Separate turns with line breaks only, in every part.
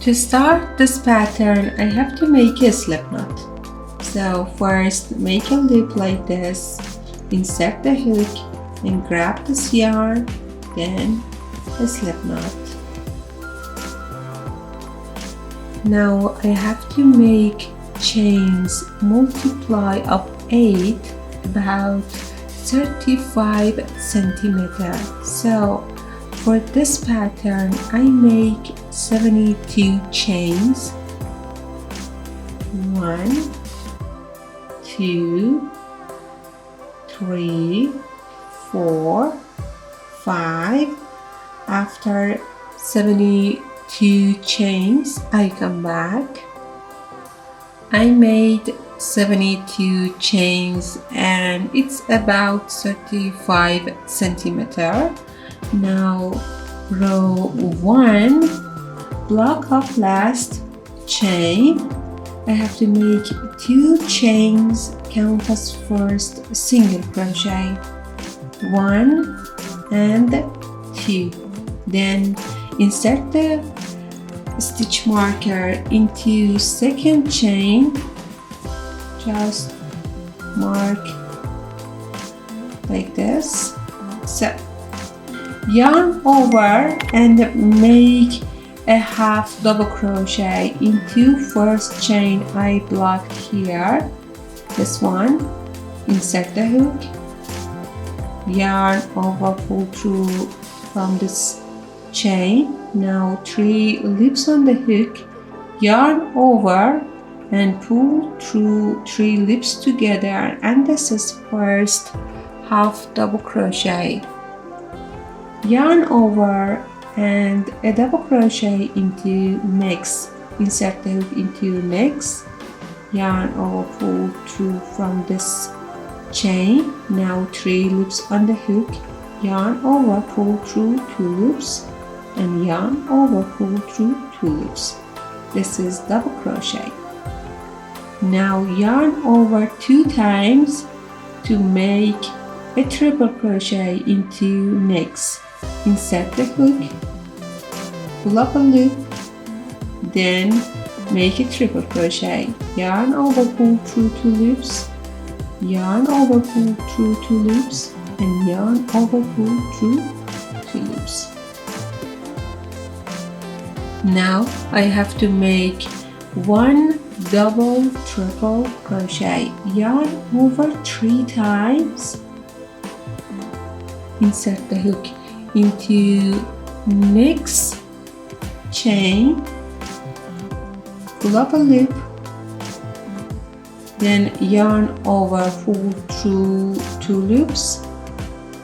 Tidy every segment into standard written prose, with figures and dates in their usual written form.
To start this pattern, I have to make a slip knot. So first, make a loop like this, insert the hook and grab this yarn, then a slip knot. Now I have to make chains multiply of 8 about 35 centimeters. So for this pattern I make 72 chains. 1, 2, 3, 4, 5. After 72 chains I come back. I made 72 chains and it's about 35 centimeters. Now row 1, block of last chain. I have to make 2 chains, count as first single crochet, 1 and 2. Then insert the stitch marker into second chain, just mark like this. So yarn over and make a half double crochet into first chain I blocked here, this one. Insert the hook, yarn over, pull through from this chain. Now 3 loops on the hook, yarn over and pull through 3 loops together, and this is first half double crochet. Yarn over and a double crochet into next. Insert the hook into next, yarn over, pull through from this chain. Now 3 loops on the hook, yarn over, pull through 2 loops and yarn over, pull through 2 loops. This is double crochet. Now yarn over 2 times to make a triple crochet into next. Insert the hook, pull up a loop, then make a triple crochet. Yarn over, pull through 2 loops, yarn over, pull through 2 loops and yarn over, pull through 2 loops. Now I have to make 1 double triple crochet. Yarn over 3 times, insert the hook into next chain, pull up a loop, then yarn over, pull through 2 loops,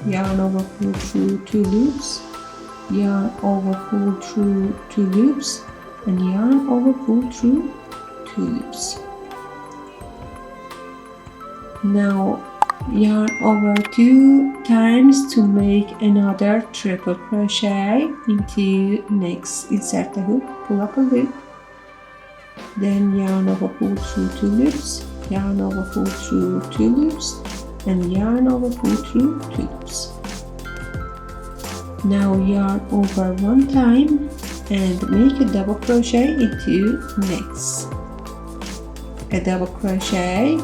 yarn over, pull through 2 loops, yarn over, pull through 2 loops and yarn over, pull through 2 loops. Now yarn over 2 times to make another triple crochet into next. Insert the hook, pull up a loop, then yarn over, pull through 2 loops, yarn over, pull through 2 loops and yarn over, pull through 2 loops. Now yarn over 1 time and make a double crochet into next. A double crochet.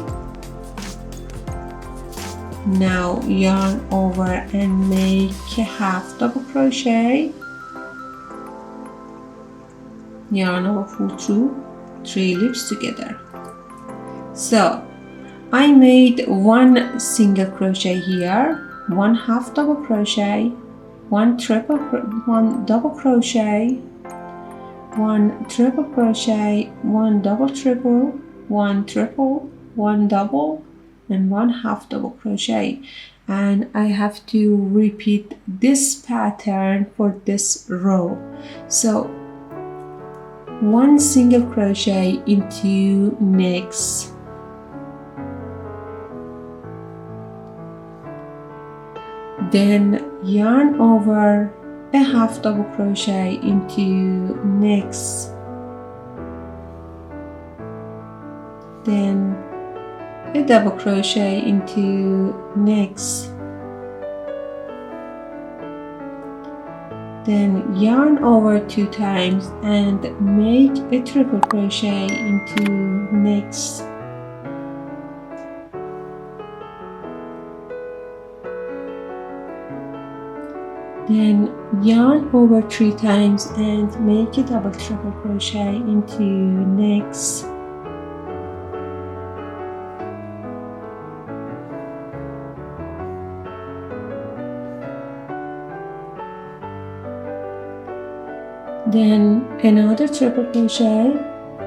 Now yarn over and make a half double crochet, yarn over, pull through 3 loops together. So I made 1 single crochet here, 1 half double crochet, 1 double crochet, 1 triple crochet, 1 double triple, 1 triple, 1 double and 1 half double crochet, and I have to repeat this pattern for this row. So 1 single crochet into next, then yarn over a half double crochet into next, then a double crochet into next, Then yarn over 2 times and make a triple crochet into next. Then yarn over 3 times and make a double triple crochet into next. Then another triple crochet,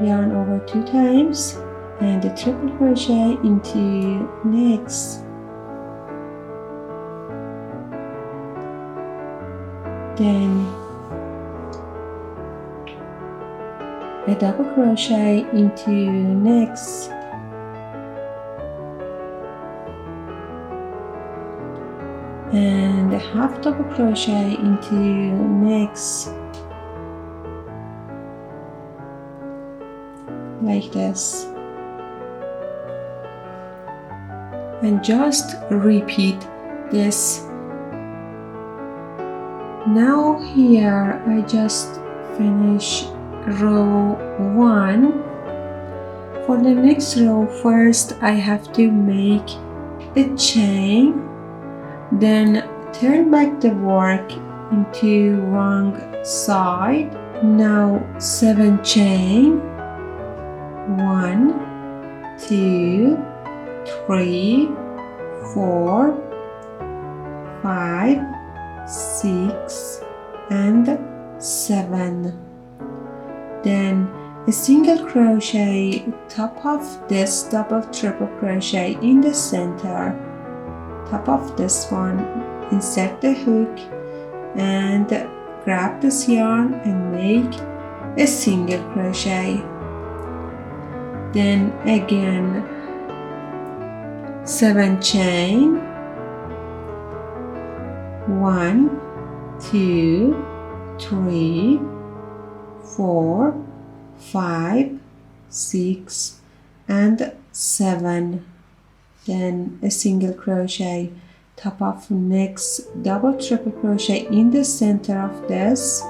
yarn over 2 times and a triple crochet into next. Then a double crochet into next. And a half double crochet into next. Like this. And just repeat this. Now here I just finish row 1. For the next row, first I have to make a chain, then turn back the work into wrong side. Now 7 chain, 1, 2, 3, 4, 5, 6 and 7. Then a single crochet top of this double triple crochet in the center, top of this one, insert the hook and grab this yarn and make a single crochet. Then again 7 chain, 1, 2, 3, 4, 5, 6 and 7. Then a single crochet, top of next double triple crochet in the center of this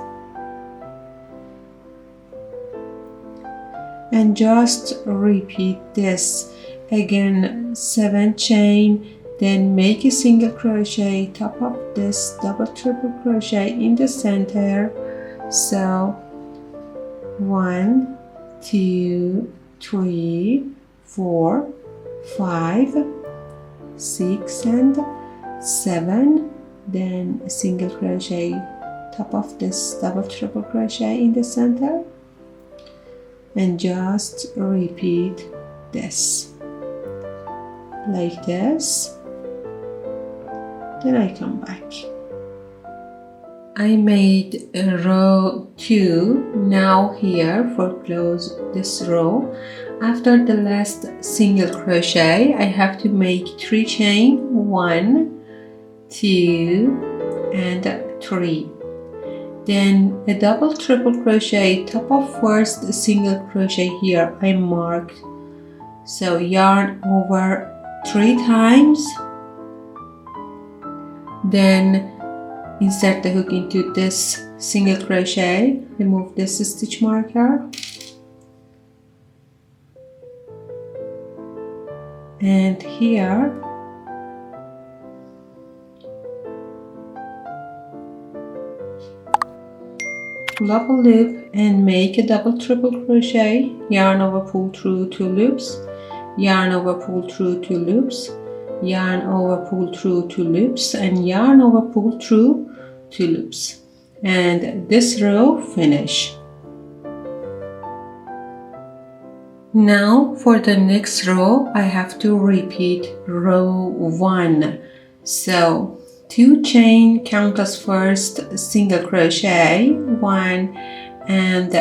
and just repeat this. Again 7 chain, then make a single crochet, top of this double triple crochet in the center. So 1, 2, 3, 4, 5, 6 and 7. Then a single crochet, top of this double triple crochet in the center and just repeat this like this. Then I come back. I made a row 2. Now here for close this row, after the last single crochet I have to make 3 chain, 1, 2 and 3. Then a double triple crochet, top of first single crochet here I marked. So yarn over 3 times, then insert the hook into this single crochet, remove this stitch marker and here pull up a loop and make a double triple crochet, yarn over, pull through 2 loops, yarn over, pull through 2 loops, yarn over, pull through 2 loops and yarn over, pull through 2 loops, and this row finish. Now for the next row I have to repeat row 1. So 2 chain, count as first single crochet, 1 and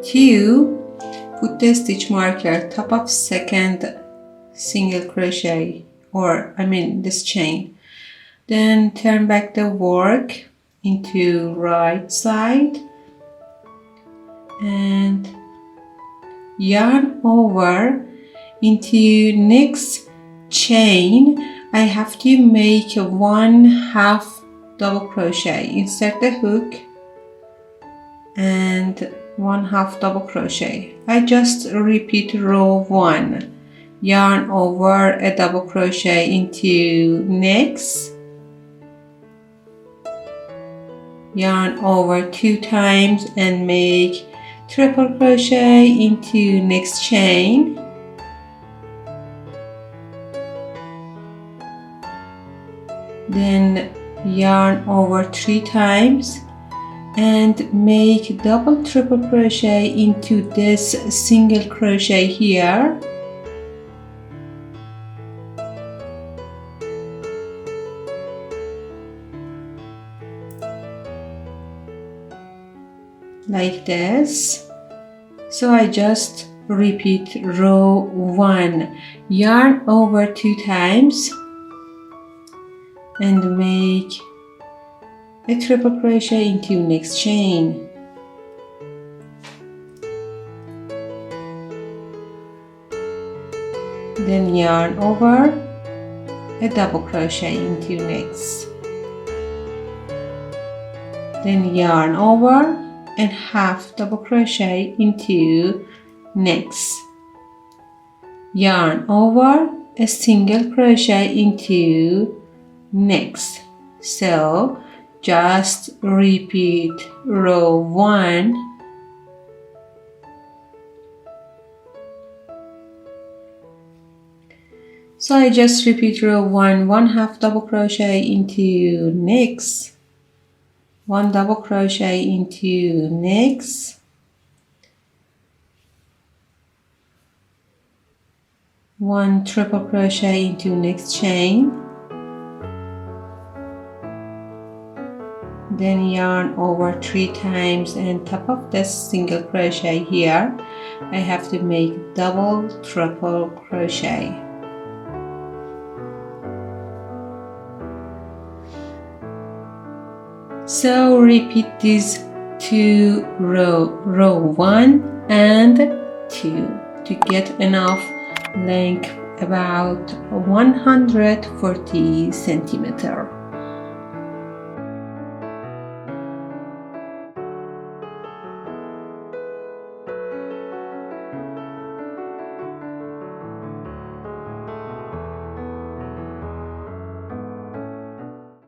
2, put the stitch marker, top of second single crochet, or this chain, then turn back the work into right side and yarn over into next chain. I have to make 1/2 double crochet, insert the hook and 1/2 double crochet. I just repeat row 1, yarn over a double crochet into next, yarn over 2 times and make triple crochet into next chain, then yarn over 3 times and make double triple crochet into this single crochet here, like this. So I just repeat row 1, yarn over 2 times and make a triple crochet into next chain, then yarn over a double crochet into next, then yarn over and 1/2 double crochet into next, yarn over a single crochet into next. So just repeat row 1, so I just repeat row 1, 1/2 double crochet into next, 1 double crochet into next, 1 triple crochet into next chain, then yarn over 3 times, and top of this single crochet here I have to make double triple crochet. So repeat these 2 row 1 and 2 to get enough length, about 140 centimeters.